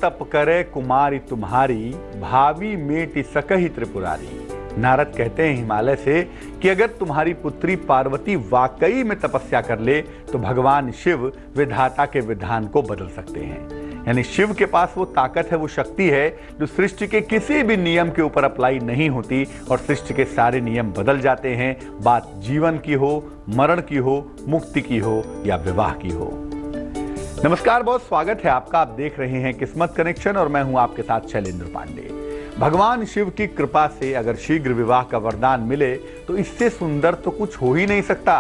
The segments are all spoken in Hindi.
तप करे कुमारी तुम्हारी, भावी मेटि सकहि त्रिपुरारी। नारद कहते हैं हिमालय से कि अगर तुम्हारी पुत्री पार्वती वाकई में तपस्या कर ले तो भगवान शिव विधाता के विधान को बदल सकते हैं। यानी शिव के पास वो ताकत है, वो शक्ति है जो सृष्टि के किसी भी नियम के ऊपर अप्लाई नहीं होती और सृष्टि के सारे नियम बदल जाते हैं। बात जीवन की हो, मरण की हो, मुक्ति की हो या विवाह की हो। नमस्कार, बहुत स्वागत है आपका। आप देख रहे हैं किस्मत कनेक्शन और मैं हूं आपके साथ शैलेंद्र पांडे। भगवान शिव की कृपा से अगर शीघ्र विवाह का वरदान मिले तो इससे सुंदर तो कुछ हो ही नहीं सकता,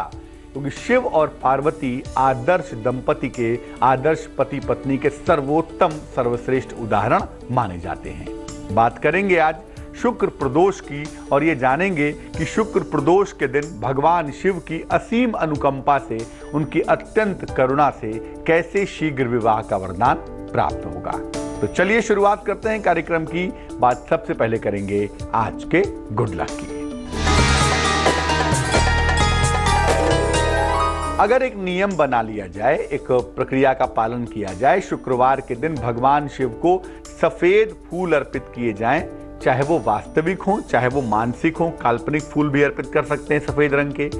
क्योंकि शिव और पार्वती आदर्श दंपति के, आदर्श पति पत्नी के सर्वोत्तम सर्वश्रेष्ठ उदाहरण माने जाते हैं। बात करेंगे आज शुक्र प्रदोष की और ये जानेंगे कि शुक्र प्रदोष के दिन भगवान शिव की असीम अनुकंपा से, उनकी अत्यंत करुणा से कैसे शीघ्र विवाह का वरदान प्राप्त होगा। तो चलिए शुरुआत करते हैं कार्यक्रम की। बात सबसे पहले करेंगे आज के गुड लक की। अगर एक नियम बना लिया जाए, एक प्रक्रिया का पालन किया जाए, शुक्रवार के दिन भगवान शिव को सफेद फूल अर्पित किए जाएं, चाहे वो वास्तविक हो चाहे वो मानसिक हो, काल्पनिक फूल भी अर्पित कर सकते हैं सफेद रंग के।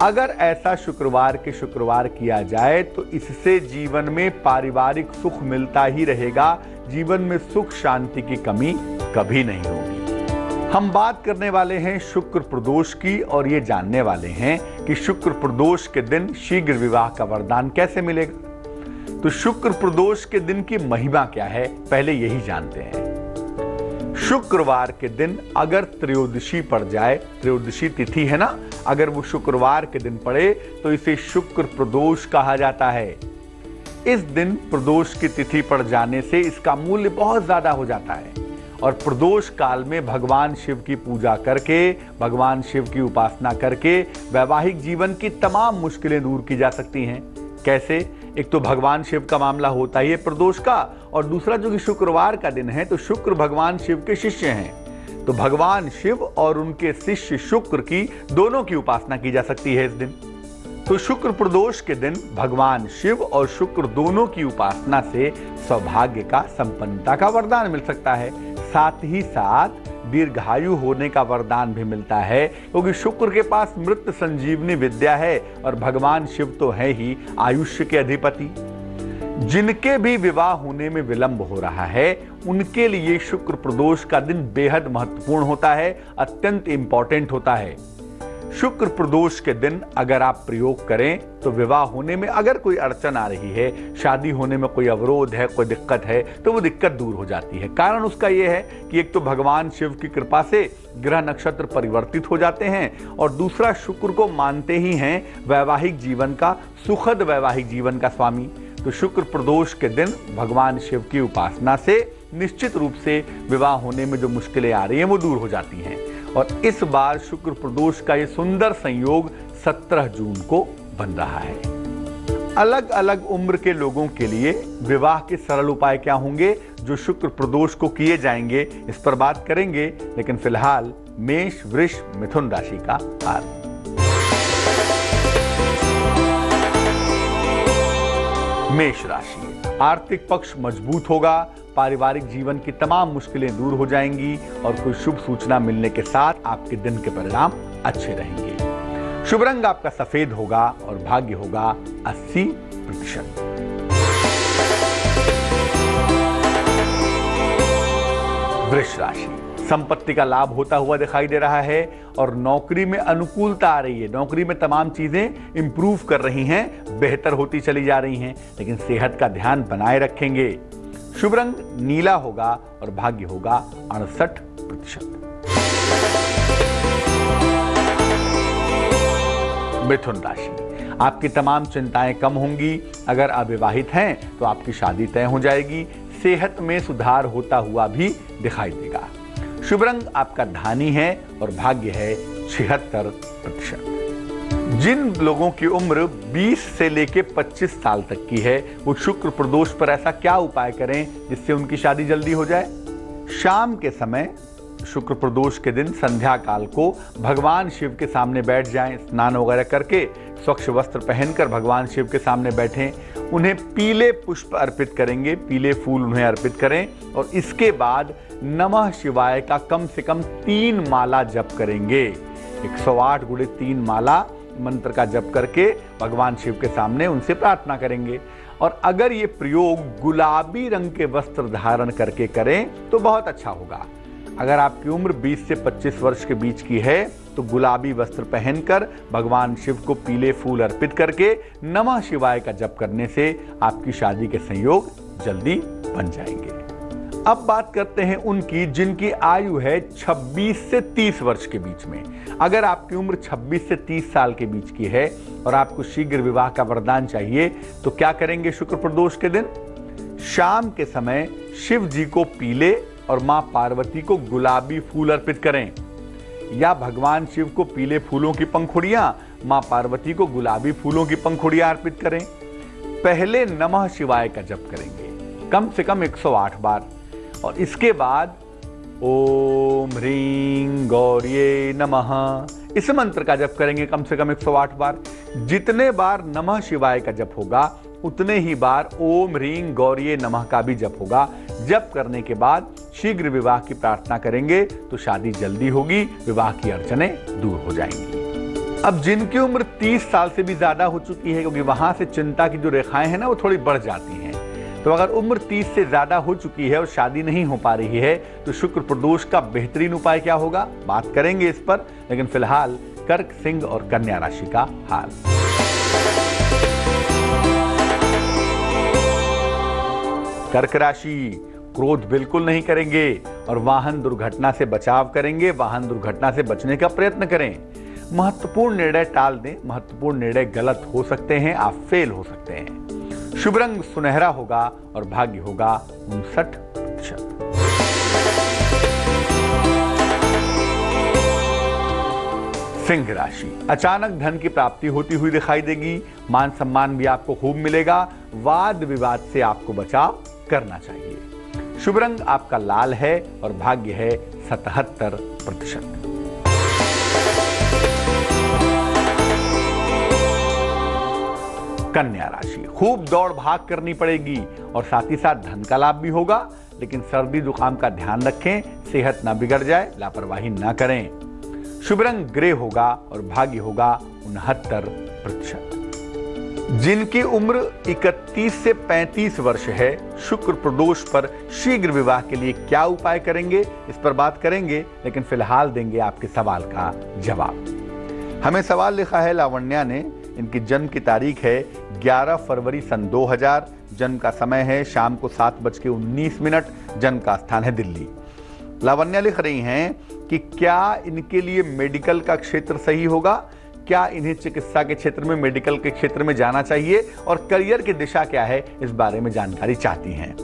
अगर ऐसा शुक्रवार के शुक्रवार किया जाए तो इससे जीवन में पारिवारिक सुख मिलता ही रहेगा, जीवन में सुख शांति की कमी कभी नहीं होगी। हम बात करने वाले हैं शुक्र प्रदोष की और ये जानने वाले हैं कि शुक्र प्रदोष के दिन शीघ्र विवाह का वरदान कैसे मिलेगा। तो शुक्र प्रदोष के दिन की महिमा क्या है, पहले यही जानते हैं। शुक्रवार के दिन अगर त्रयोदशी पड़ जाए, त्रयोदशी तिथि है ना, अगर वो शुक्रवार के दिन पड़े तो इसे शुक्र प्रदोष कहा जाता है। इस दिन प्रदोष की तिथि पड़ जाने से इसका मूल्य बहुत ज्यादा हो जाता है और प्रदोष काल में भगवान शिव की पूजा करके, भगवान शिव की उपासना करके वैवाहिक जीवन की तमाम मुश्किलें दूर की जा सकती हैं। कैसे? एक तो भगवान शिव का मामला होता ही है प्रदोष का, और दूसरा जो कि शुक्रवार का दिन है तो शुक्र भगवान शिव के शिष्य हैं, तो भगवान शिव और उनके शिष्य शुक्र की दोनों की उपासना की जा सकती है इस दिन। तो शुक्र प्रदोष के दिन भगवान शिव और शुक्र दोनों की उपासना से सौभाग्य का, संपन्नता का वरदान मिल सकता है। साथ ही साथ दीर्घायु होने का वरदान भी मिलता है, क्योंकि शुक्र के पास मृत संजीवनी विद्या है और भगवान शिव तो है ही आयुष्य के अधिपति। जिनके भी विवाह होने में विलंब हो रहा है उनके लिए शुक्र प्रदोष का दिन बेहद महत्वपूर्ण होता है, अत्यंत इंपॉर्टेंट होता है। शुक्र प्रदोष के दिन अगर आप प्रयोग करें तो विवाह होने में अगर कोई अड़चन आ रही है, शादी होने में कोई अवरोध है, कोई दिक्कत है, तो वो दिक्कत दूर हो जाती है। कारण उसका ये है कि एक तो भगवान शिव की कृपा से ग्रह नक्षत्र परिवर्तित हो जाते हैं और दूसरा शुक्र को मानते ही हैं वैवाहिक जीवन का, सुखद वैवाहिक जीवन का स्वामी। तो शुक्र प्रदोष के दिन भगवान शिव की उपासना से निश्चित रूप से विवाह होने में जो मुश्किलें आ रही हैं वो दूर हो जाती हैं। और इस बार शुक्र प्रदोष का ये सुंदर संयोग 17 जून को बन रहा है। अलग अलग उम्र के लोगों के लिए विवाह के सरल उपाय क्या होंगे जो शुक्र प्रदोष को किए जाएंगे, इस पर बात करेंगे। लेकिन फिलहाल मेष, वृष, मिथुन राशि का हाल। मेष राशि, आर्थिक पक्ष मजबूत होगा, पारिवारिक जीवन की तमाम मुश्किलें दूर हो जाएंगी और कोई शुभ सूचना मिलने के साथ आपके दिन के परिणाम अच्छे रहेंगे। शुभ रंग आपका सफेद होगा और भाग्य होगा 80%। वृष राशि, संपत्ति का लाभ होता हुआ दिखाई दे रहा है और नौकरी में अनुकूलता आ रही है। नौकरी में तमाम चीजें इंप्रूव कर रही हैं, बेहतर होती चली जा रही हैं, लेकिन सेहत का ध्यान बनाए रखेंगे। शुभ रंग नीला होगा और भाग्य होगा 68%। मिथुन राशि, आपकी तमाम चिंताएं कम होंगी। अगर अविवाहित हैं तो आपकी शादी तय हो जाएगी। सेहत में सुधार होता हुआ भी दिखाई देगा। शुभ रंग आपका धानी है और भाग्य है 76%। जिन लोगों की उम्र 20 से लेके 25 साल तक की है वो शुक्र प्रदोष पर ऐसा क्या उपाय करें जिससे उनकी शादी जल्दी हो जाए। शाम के समय शुक्र प्रदोष के दिन संध्या काल को भगवान शिव के सामने बैठ जाएं, स्नान वगैरह करके स्वच्छ वस्त्र पहनकर भगवान शिव के सामने बैठें, उन्हें पीले पुष्प अर्पित करेंगे, पीले फूल उन्हें अर्पित करें और इसके बाद नमः शिवाय का कम से कम 3 माला जप करेंगे। 108 गुणे 3 माला मंत्र का जप करके भगवान शिव के सामने उनसे प्रार्थना करेंगे। और अगर ये प्रयोग गुलाबी रंग के वस्त्र धारण करके करें तो बहुत अच्छा होगा। अगर आपकी उम्र 20 से 25 वर्ष के बीच की है तो गुलाबी वस्त्र पहनकर भगवान शिव को पीले फूल अर्पित करके नमः शिवाय का जप करने से आपकी शादी के संयोग जल्दी बन जाएंगे। अब बात करते हैं उनकी जिनकी आयु है 26 से 30 वर्ष के बीच में। अगर आपकी उम्र 26 से 30 साल के बीच की है और आपको शीघ्र विवाह का वरदान चाहिए तो क्या करेंगे शुक्र प्रदोष के दिन? शाम के समय शिव जी को पीले और मां पार्वती को गुलाबी फूल अर्पित करें, या भगवान शिव को पीले फूलों की पंखुड़ियां, मां पार्वती को गुलाबी फूलों की पंखुड़ियां अर्पित करें। पहले नमः शिवाय का जप करेंगे कम से कम 108 बार और इसके बाद ओम ह्रीं गौर्ये नमः इस मंत्र का जप करेंगे कम से कम 108 बार। जितने बार नमः शिवाय का जप होगा उतने ही बार ओम ह्रीं गौर्ये नमः का भी जप होगा। जप करने के बाद शीघ्र विवाह की प्रार्थना करेंगे तो शादी जल्दी होगी, विवाह की अड़चनें दूर हो जाएंगी। अब जिनकी उम्र 30 साल से भी ज्यादा हो चुकी है, क्योंकि वहां से चिंता की जो रेखाएं हैं ना वो थोड़ी बढ़ जाती हैं, तो अगर उम्र 30 से ज्यादा हो चुकी है और शादी नहीं हो पा रही है तो शुक्र प्रदोष का बेहतरीन उपाय क्या होगा, बात करेंगे इस पर। लेकिन फिलहाल कर्क, सिंह और कन्या राशि का हाल। कर्क राशि, क्रोध बिल्कुल नहीं करेंगे और वाहन दुर्घटना से बचाव करेंगे। वाहन दुर्घटना से बचने का प्रयत्न करें। महत्वपूर्ण निर्णय टाल दें, महत्वपूर्ण निर्णय गलत हो सकते हैं, आप फेल हो सकते हैं। शुभ रंग सुनहरा होगा और भाग्य होगा 59%। सिंह राशि, अचानक धन की प्राप्ति होती हुई दिखाई देगी। मान सम्मान भी आपको खूब मिलेगा। वाद विवाद से आपको बचाव करना चाहिए। शुभ रंग आपका लाल है और भाग्य है 77%। कन्या राशि, खूब दौड़ भाग करनी पड़ेगी और साथ ही साथ धन का लाभ भी होगा, लेकिन सर्दी जुकाम का ध्यान रखें, सेहत ना बिगड़ जाए, लापरवाही ना करें। शुभ रंग ग्रे होगा और भाग्य होगा 69%। जिनकी उम्र 31 से 35 वर्ष है, शुक्र प्रदोष पर शीघ्र विवाह के लिए क्या उपाय करेंगे इस पर बात करेंगे, लेकिन फिलहाल देंगे आपके सवाल का जवाब। हमें सवाल लिखा है लावण्या ने। इनकी जन्म की तारीख है 11 फरवरी सन 2000। जन्म का समय है शाम को 7:19। जन्म का स्थान है दिल्ली। लावण्या लिख रही हैं कि क्या इनके लिए मेडिकल का क्षेत्र सही होगा, क्या इन्हें चिकित्सा के क्षेत्र में, मेडिकल के क्षेत्र में जाना चाहिए और करियर की दिशा क्या है, इस बारे में जानकारी चाहती हैं।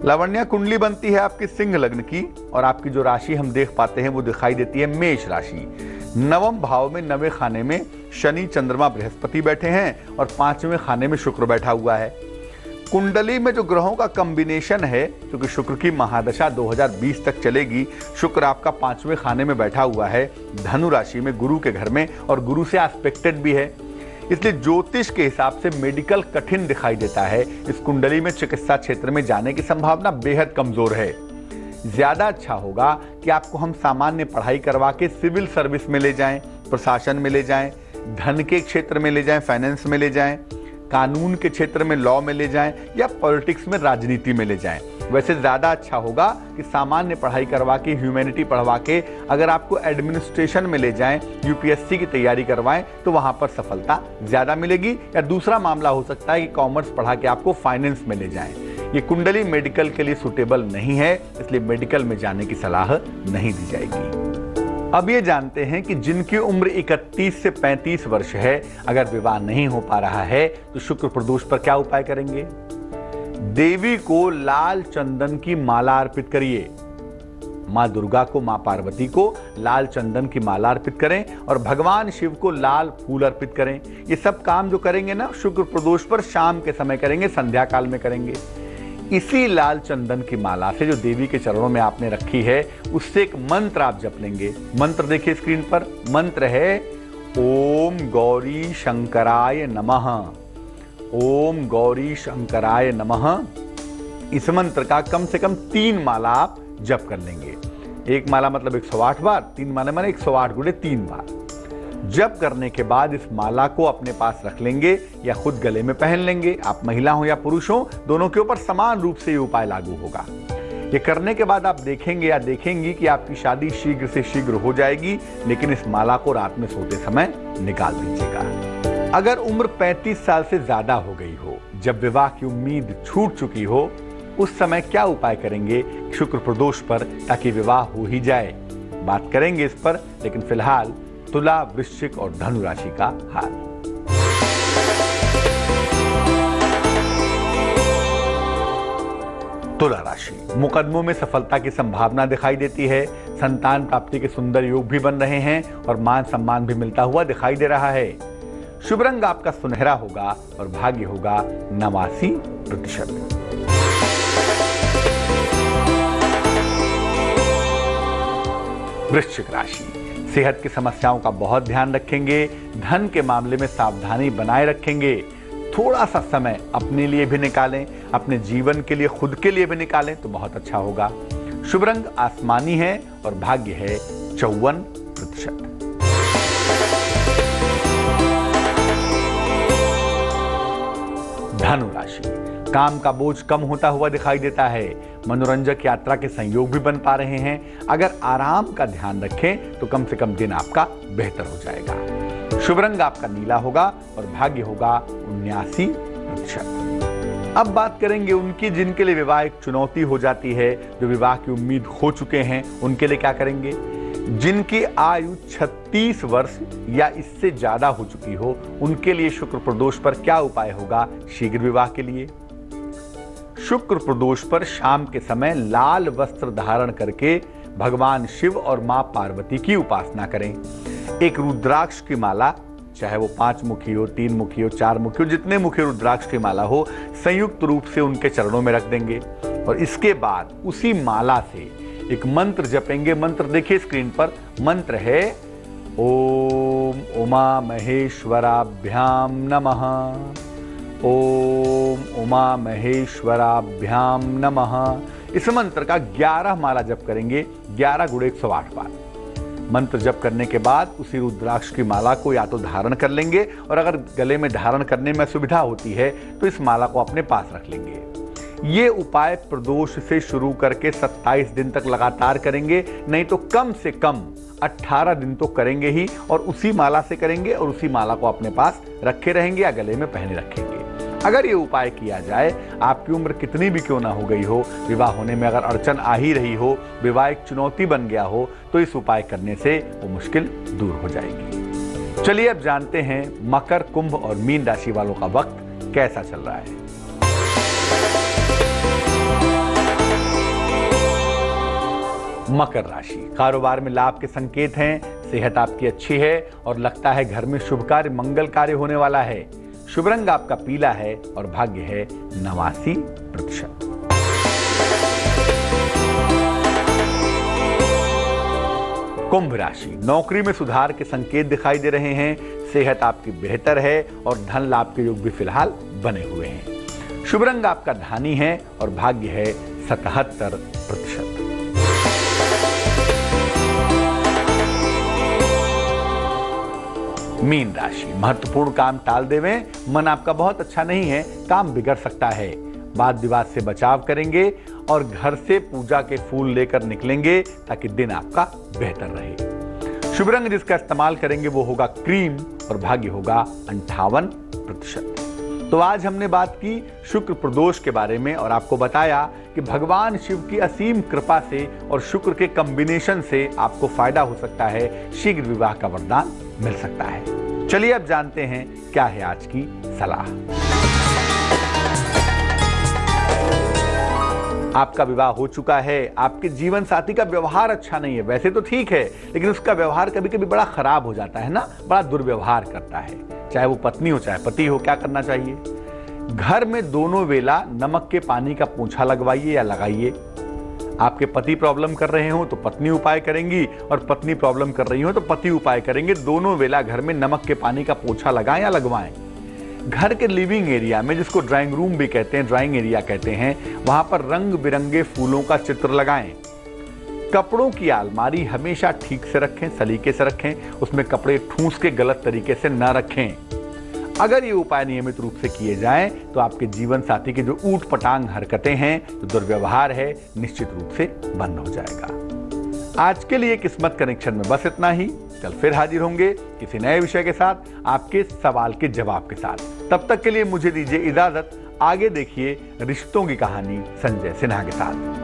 लावण्या, कुंडली बनती है आपकी सिंह लग्न की और आपकी जो राशि हम देख पाते हैं वो दिखाई देती है मेष राशि। 9वें भाव में 9वें खाने में शनि, चंद्रमा, बृहस्पति बैठे हैं और 5वें खाने में शुक्र बैठा हुआ है। कुंडली में जो ग्रहों का कॉम्बिनेशन है, क्योंकि शुक्र की महादशा 2020 तक चलेगी, शुक्र आपका 5वें खाने में बैठा हुआ है, धनु राशि में, गुरु के घर में, और गुरु से एस्पेक्टेड भी है। इसलिए ज्योतिष के हिसाब से मेडिकल कठिन दिखाई देता है। इस कुंडली में चिकित्सा क्षेत्र में जाने की संभावना बेहद कमजोर है। ज्यादा अच्छा होगा कि आपको हम सामान्य पढ़ाई करवा के सिविल सर्विस में ले जाएं, प्रशासन में ले जाएं, धन के क्षेत्र में ले जाएं, फाइनेंस में ले जाएं, कानून के क्षेत्र में लॉ में ले जाएं, या पॉलिटिक्स में, राजनीति में ले जाएं। वैसे ज्यादा अच्छा होगा कि सामान्य पढ़ाई करवा के, ह्यूमैनिटी पढ़वा के अगर आपको एडमिनिस्ट्रेशन में ले जाएं, यूपीएससी की तैयारी करवाएं, तो वहां पर सफलता ज्यादा मिलेगी। या दूसरा मामला हो सकता है कि कॉमर्स पढ़ा के आपको फाइनेंस में ले जाएं। ये कुंडली मेडिकल के लिए सुटेबल नहीं है, इसलिए मेडिकल में जाने की सलाह नहीं दी जाएगी। अब ये जानते हैं कि जिनकी उम्र 31 से 35 वर्ष है, अगर विवाह नहीं हो पा रहा है तो शुक्र प्रदोष पर क्या उपाय करेंगे। देवी को लाल चंदन की माला अर्पित करिए। मां दुर्गा को, मां पार्वती को लाल चंदन की माला अर्पित करें और भगवान शिव को लाल फूल अर्पित करें। ये सब काम जो करेंगे ना शुक्र प्रदोष पर शाम के समय करेंगे, संध्या काल में करेंगे। इसी लाल चंदन की माला से जो देवी के चरणों में आपने रखी है, उससे एक मंत्र आप जप लेंगे। मंत्र देखिए स्क्रीन पर। मंत्र है ओम गौरी शंकराय नमः, ओम गौरी शंकराय नमः। इस मंत्र का कम से कम 3 माला आप जप कर लेंगे। एक माला मतलब 108 बार, 3 माला माने 108 गुणे 3 बार। जप करने के बाद इस माला को अपने पास रख लेंगे या खुद गले में पहन लेंगे। आप महिला हो या पुरुष हो, दोनों के ऊपर समान रूप से ये उपाय लागू होगा। ये करने के बाद आप देखेंगे या देखेंगी कि आपकी शादी शीघ्र से शीघ्र हो जाएगी, लेकिन इस माला को रात में सोते समय निकाल दीजिएगा। अगर उम्र 35 साल से ज्यादा हो गई हो, जब विवाह की उम्मीद छूट चुकी हो, उस समय क्या उपाय करेंगे शुक्र प्रदोष पर ताकि विवाह हो ही जाए? बात करेंगे इस पर, लेकिन फिलहाल तुला, वृश्चिक और धनु राशि का हाल। तुला राशि, मुकदमों में सफलता की संभावना दिखाई देती है। संतान प्राप्ति के सुंदर योग भी बन रहे हैं और मान सम्मान भी मिलता हुआ दिखाई दे रहा है। शुभ रंग आपका सुनहरा होगा और भाग्य होगा 89%। वृश्चिक राशि, सेहत की समस्याओं का बहुत ध्यान रखेंगे। धन के मामले में सावधानी बनाए रखेंगे। थोड़ा सा समय अपने लिए भी निकालें, अपने जीवन के लिए, खुद के लिए भी निकालें तो बहुत अच्छा होगा। शुभ रंग आसमानी है और भाग्य है 54%। धनु राशि, काम का बोझ कम होता हुआ दिखाई देता है। मनोरंजक यात्रा के संयोग भी बन पा रहे हैं। अगर आराम का ध्यान रखें तो कम से कम दिन आपका बेहतर हो जाएगा। शुभ रंग आपका नीला होगा और भाग्य होगा 79%। अब बात करेंगे उनकी जिनके लिए विवाह एक चुनौती हो जाती है, जो विवाह की उम्मीद खो चुके हैं, उनके लिए क्या करेंगे? जिनकी आयु 36 वर्ष या इससे ज्यादा हो चुकी हो, उनके लिए शुक्र प्रदोष पर क्या उपाय होगा शीघ्र विवाह के लिए? शुक्र प्रदोष पर शाम के समय लाल वस्त्र धारण करके भगवान शिव और मां पार्वती की उपासना करें। एक रुद्राक्ष की माला, चाहे वो 5 मुखी हो, 3 मुखी हो, 4 मुखी हो, जितने मुखी रुद्राक्ष की माला हो, संयुक्त रूप से उनके चरणों में रख देंगे और इसके बाद उसी माला से एक मंत्र जपेंगे। मंत्र देखिए स्क्रीन पर, मंत्र है ओम उमा महेश्वराभ्याम नमः, ओम उमा महेश्वराभ्याम नमः। इस मंत्र का 11 माला जप करेंगे, 11 गुणे 108 बार। मंत्र जप करने के बाद उसी रुद्राक्ष की माला को या तो धारण कर लेंगे और अगर गले में धारण करने में सुविधा होती है तो इस माला को अपने पास रख लेंगे। ये उपाय प्रदोष से शुरू करके 27 दिन तक लगातार करेंगे, नहीं तो कम से कम 18 दिन तो करेंगे ही, और उसी माला से करेंगे और उसी माला को अपने पास रखे रहेंगे या गले में पहने रखेंगे। अगर ये उपाय किया जाए, आपकी उम्र कितनी भी क्यों ना हो गई हो, विवाह होने में अगर अड़चन आ ही रही हो, विवाह एक चुनौती बन गया हो, तो इस उपाय करने से वो मुश्किल दूर हो जाएगी। चलिए अब जानते हैं मकर, कुंभ और मीन राशि वालों का वक्त कैसा चल रहा है। मकर राशि, कारोबार में लाभ के संकेत हैं। सेहत आपकी अच्छी है और लगता है घर में शुभ कार्य, मंगल कार्य होने वाला है। शुभ रंग आपका पीला है और भाग्य है 89%। कुंभ राशि, नौकरी में सुधार के संकेत दिखाई दे रहे हैं। सेहत आपकी बेहतर है और धन लाभ के योग भी फिलहाल बने हुए हैं। शुभ रंग आपका धानी है और भाग्य है 77%। मीन राशि, महत्वपूर्ण काम टाल देवें। मन आपका बहुत अच्छा नहीं है, काम बिगड़ सकता है। वाद विवाद से बचाव करेंगे और घर से पूजा के फूल लेकर निकलेंगे ताकि दिन आपका बेहतर रहे। शुभ रंग जिसका इस्तेमाल करेंगे वो होगा क्रीम और भाग्य होगा 58%। तो आज हमने बात की शुक्र प्रदोष के बारे में और आपको बताया कि भगवान शिव की असीम कृपा से और शुक्र के कॉम्बिनेशन से आपको फायदा हो सकता है, शीघ्र विवाह का वरदान मिल सकता है। चलिए अब जानते हैं क्या है आज की सलाह। आपका विवाह हो चुका है, आपके जीवन साथी का व्यवहार अच्छा नहीं है, वैसे तो ठीक है, लेकिन उसका व्यवहार कभी कभी बड़ा खराब हो जाता है ना, बड़ा दुर्व्यवहार करता है। चाहे वो पत्नी हो चाहे पति हो, क्या करना चाहिए? घर में दोनों वेला नमक के पानी का पोंछा लगवाइए या लगाइए। आपके पति प्रॉब्लम कर रहे हो तो पत्नी उपाय करेंगी, और पत्नी प्रॉब्लम कर रही हो तो पति उपाय करेंगे। दोनों वेला घर में नमक के पानी का पोछा लगाएं या लगवाएं। घर के लिविंग एरिया में, जिसको ड्राइंग रूम भी कहते हैं, ड्राइंग एरिया कहते हैं, वहां पर रंग बिरंगे फूलों का चित्र लगाएं। कपड़ों की अलमारी हमेशा ठीक से रखें, सलीके से रखें, उसमें कपड़े ठूंस के गलत तरीके से न रखें। अगर ये उपाय नियमित रूप से किए जाएं तो आपके जीवन साथी की जो ऊट पटांग हरकतें हैं, जो दुर्व्यवहार है, निश्चित रूप से बंद हो जाएगा। आज के लिए किस्मत कनेक्शन में बस इतना ही। कल फिर हाजिर होंगे किसी नए विषय के साथ, आपके सवाल के जवाब के साथ। तब तक के लिए मुझे दीजिए इजाजत। आगे देखिए रिश्तों की कहानी संजय सिन्हा के साथ।